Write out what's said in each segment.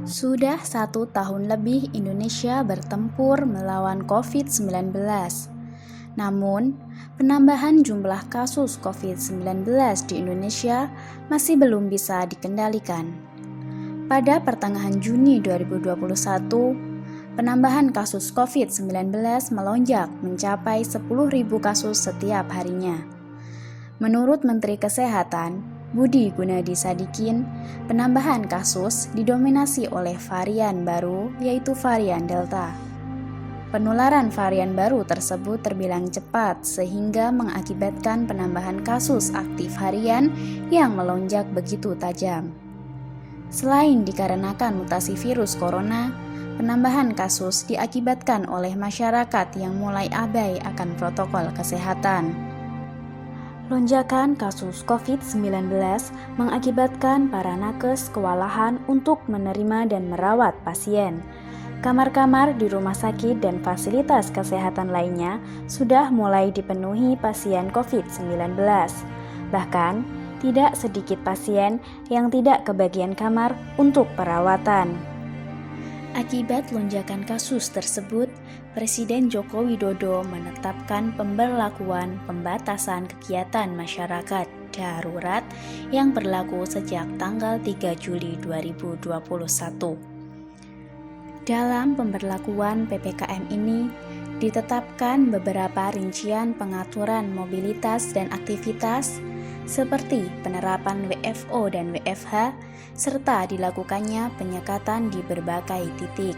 Sudah 1 tahun lebih Indonesia bertempur melawan COVID-19. Namun, penambahan jumlah kasus COVID-19 di Indonesia masih belum bisa dikendalikan. Pada pertengahan Juni 2021, penambahan kasus COVID-19 melonjak mencapai 10.000 kasus setiap harinya. Menurut Menteri Kesehatan, Budi Gunadi Sadikin, penambahan kasus didominasi oleh varian baru, yaitu varian Delta. Penularan varian baru tersebut terbilang cepat sehingga mengakibatkan penambahan kasus aktif harian yang melonjak begitu tajam. Selain dikarenakan mutasi virus corona, penambahan kasus diakibatkan oleh masyarakat yang mulai abai akan protokol kesehatan. Lonjakan kasus COVID-19 mengakibatkan para nakes kewalahan untuk menerima dan merawat pasien. Kamar-kamar di rumah sakit dan fasilitas kesehatan lainnya sudah mulai dipenuhi pasien COVID-19. Bahkan, tidak sedikit pasien yang tidak kebagian kamar untuk perawatan. Akibat lonjakan kasus tersebut, Presiden Joko Widodo menetapkan pemberlakuan pembatasan kegiatan masyarakat darurat yang berlaku sejak tanggal 3 Juli 2021. Dalam pemberlakuan PPKM ini, ditetapkan beberapa rincian pengaturan mobilitas dan aktivitas seperti penerapan WFO dan WFH, serta dilakukannya penyekatan di berbagai titik.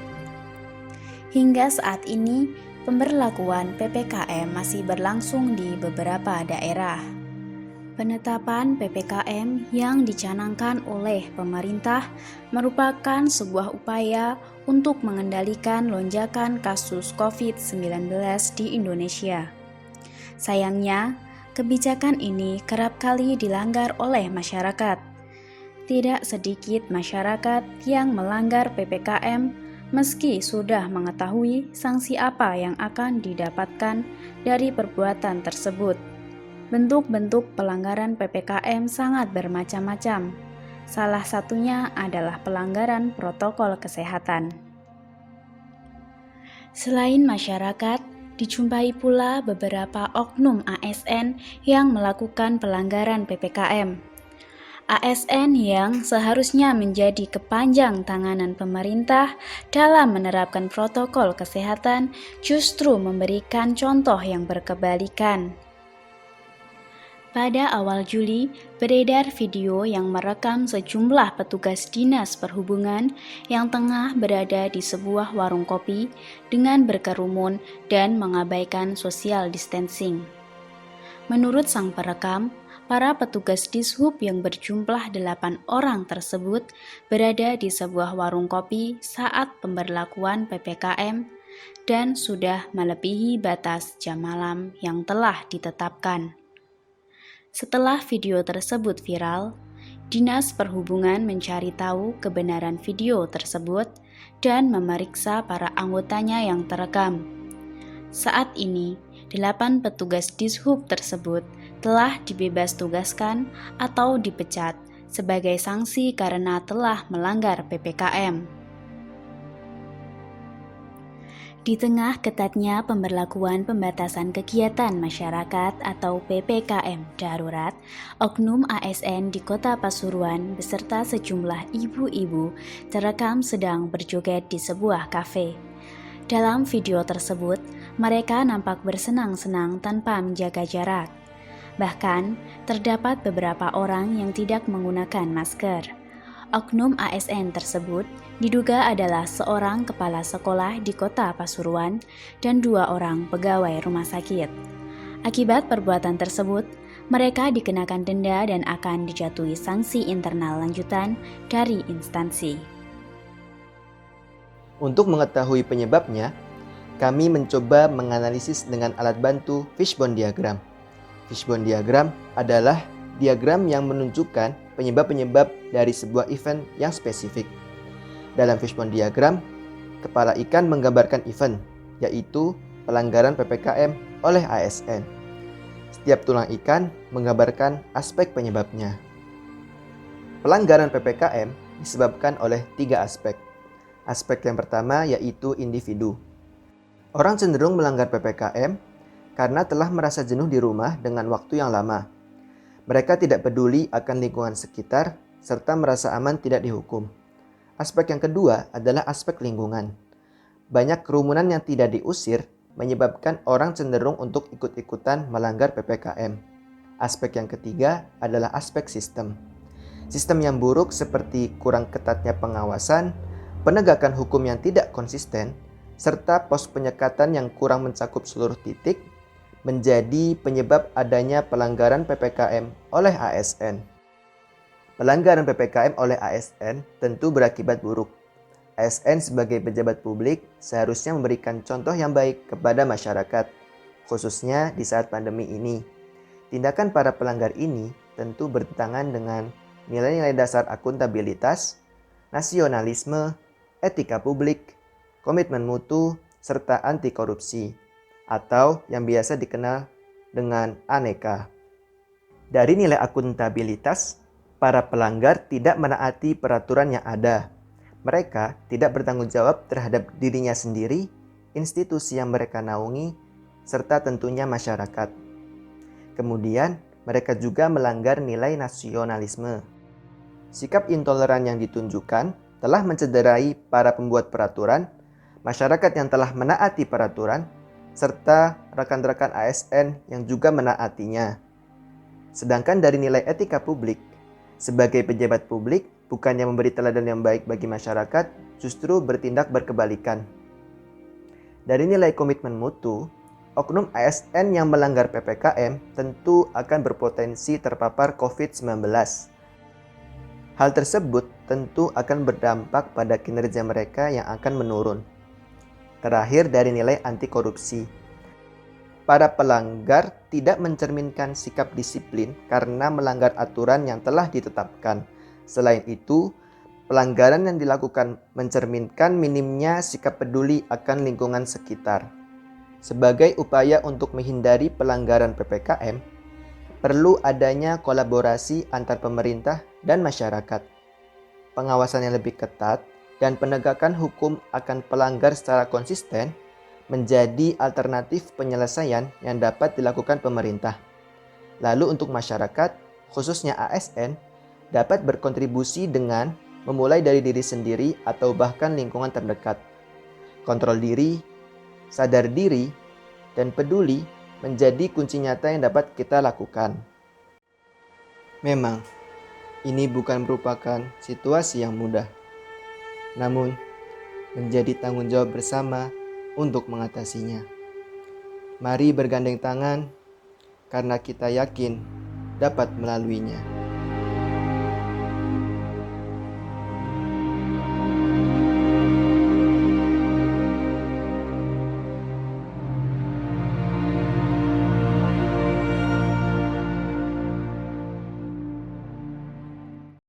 Hingga saat ini, pemberlakuan PPKM masih berlangsung di beberapa daerah. Penetapan PPKM yang dicanangkan oleh pemerintah merupakan sebuah upaya untuk mengendalikan lonjakan kasus COVID-19 di Indonesia. Sayangnya, kebijakan ini kerap kali dilanggar oleh masyarakat. Tidak sedikit masyarakat yang melanggar PPKM meski sudah mengetahui sanksi apa yang akan didapatkan dari perbuatan tersebut. Bentuk-bentuk pelanggaran PPKM sangat bermacam-macam. Salah satunya adalah pelanggaran protokol kesehatan. Selain masyarakat, dijumpai pula beberapa oknum ASN yang melakukan pelanggaran PPKM. ASN yang seharusnya menjadi kepanjang tanganan pemerintah dalam menerapkan protokol kesehatan justru memberikan contoh yang berkebalikan. Pada awal Juli, beredar video yang merekam sejumlah petugas dinas perhubungan yang tengah berada di sebuah warung kopi dengan berkerumun dan mengabaikan social distancing. Menurut sang perekam, para petugas Dishub yang berjumlah 8 orang tersebut berada di sebuah warung kopi saat pemberlakuan PPKM dan sudah melebihi batas jam malam yang telah ditetapkan. Setelah video tersebut viral, Dinas Perhubungan mencari tahu kebenaran video tersebut dan memeriksa para anggotanya yang terekam. Saat ini, 8 petugas Dishub tersebut telah dibebas tugaskan atau dipecat sebagai sanksi karena telah melanggar PPKM. Di tengah ketatnya pemberlakuan pembatasan kegiatan masyarakat atau PPKM darurat, oknum ASN di Kota Pasuruan beserta sejumlah ibu-ibu terekam sedang berjoget di sebuah kafe. Dalam video tersebut, mereka nampak bersenang-senang tanpa menjaga jarak. Bahkan, terdapat beberapa orang yang tidak menggunakan masker. Oknum ASN tersebut diduga adalah seorang kepala sekolah di Kota Pasuruan dan 2 orang pegawai rumah sakit. Akibat perbuatan tersebut, mereka dikenakan denda dan akan dijatuhi sanksi internal lanjutan dari instansi. Untuk mengetahui penyebabnya, kami mencoba menganalisis dengan alat bantu fishbone diagram. Fishbone diagram adalah diagram yang menunjukkan penyebab-penyebab dari sebuah event yang spesifik. Dalam fishbone diagram, kepala ikan menggambarkan event, yaitu pelanggaran PPKM oleh ASN. Setiap tulang ikan menggambarkan aspek penyebabnya. Pelanggaran PPKM disebabkan oleh 3 aspek. Aspek yang pertama yaitu individu. Orang cenderung melanggar PPKM karena telah merasa jenuh di rumah dengan waktu yang lama. Mereka tidak peduli akan lingkungan sekitar serta merasa aman tidak dihukum. Aspek yang kedua adalah aspek lingkungan. Banyak kerumunan yang tidak diusir menyebabkan orang cenderung untuk ikut-ikutan melanggar PPKM. Aspek yang ketiga adalah aspek sistem. Sistem yang buruk seperti kurang ketatnya pengawasan, penegakan hukum yang tidak konsisten, serta pos penyekatan yang kurang mencakup seluruh titik menjadi penyebab adanya pelanggaran PPKM oleh ASN. Pelanggaran PPKM oleh ASN tentu berakibat buruk. ASN sebagai pejabat publik seharusnya memberikan contoh yang baik kepada masyarakat, khususnya di saat pandemi ini. Tindakan para pelanggar ini tentu bertentangan dengan nilai-nilai dasar akuntabilitas, nasionalisme, etika publik, komitmen mutu, serta anti korupsi, atau yang biasa dikenal dengan ANEKA. Dari nilai akuntabilitas, para pelanggar tidak menaati peraturan yang ada. Mereka tidak bertanggung jawab terhadap dirinya sendiri, institusi yang mereka naungi, serta tentunya masyarakat. Kemudian, mereka juga melanggar nilai nasionalisme. Sikap intoleran yang ditunjukkan telah mencederai para pembuat peraturan, masyarakat yang telah menaati peraturan, serta rekan-rekan ASN yang juga menaatinya. Sedangkan dari nilai etika publik, sebagai pejabat publik, bukannya memberi teladan yang baik bagi masyarakat, justru bertindak berkebalikan. Dari nilai komitmen mutu, oknum ASN yang melanggar PPKM tentu akan berpotensi terpapar COVID-19. Hal tersebut tentu akan berdampak pada kinerja mereka yang akan menurun. Terakhir, dari nilai anti korupsi. Para pelanggar tidak mencerminkan sikap disiplin karena melanggar aturan yang telah ditetapkan. Selain itu, pelanggaran yang dilakukan mencerminkan minimnya sikap peduli akan lingkungan sekitar. Sebagai upaya untuk menghindari pelanggaran PPKM, perlu adanya kolaborasi antar pemerintah dan masyarakat. Pengawasan yang lebih ketat dan penegakan hukum akan pelanggar secara konsisten menjadi alternatif penyelesaian yang dapat dilakukan pemerintah. Lalu untuk masyarakat, khususnya ASN, dapat berkontribusi dengan memulai dari diri sendiri atau bahkan lingkungan terdekat. Kontrol diri, sadar diri, dan peduli menjadi kunci nyata yang dapat kita lakukan. Memang, ini bukan merupakan situasi yang mudah. Namun, menjadi tanggung jawab bersama untuk mengatasinya. Mari bergandeng tangan karena kita yakin dapat melaluinya.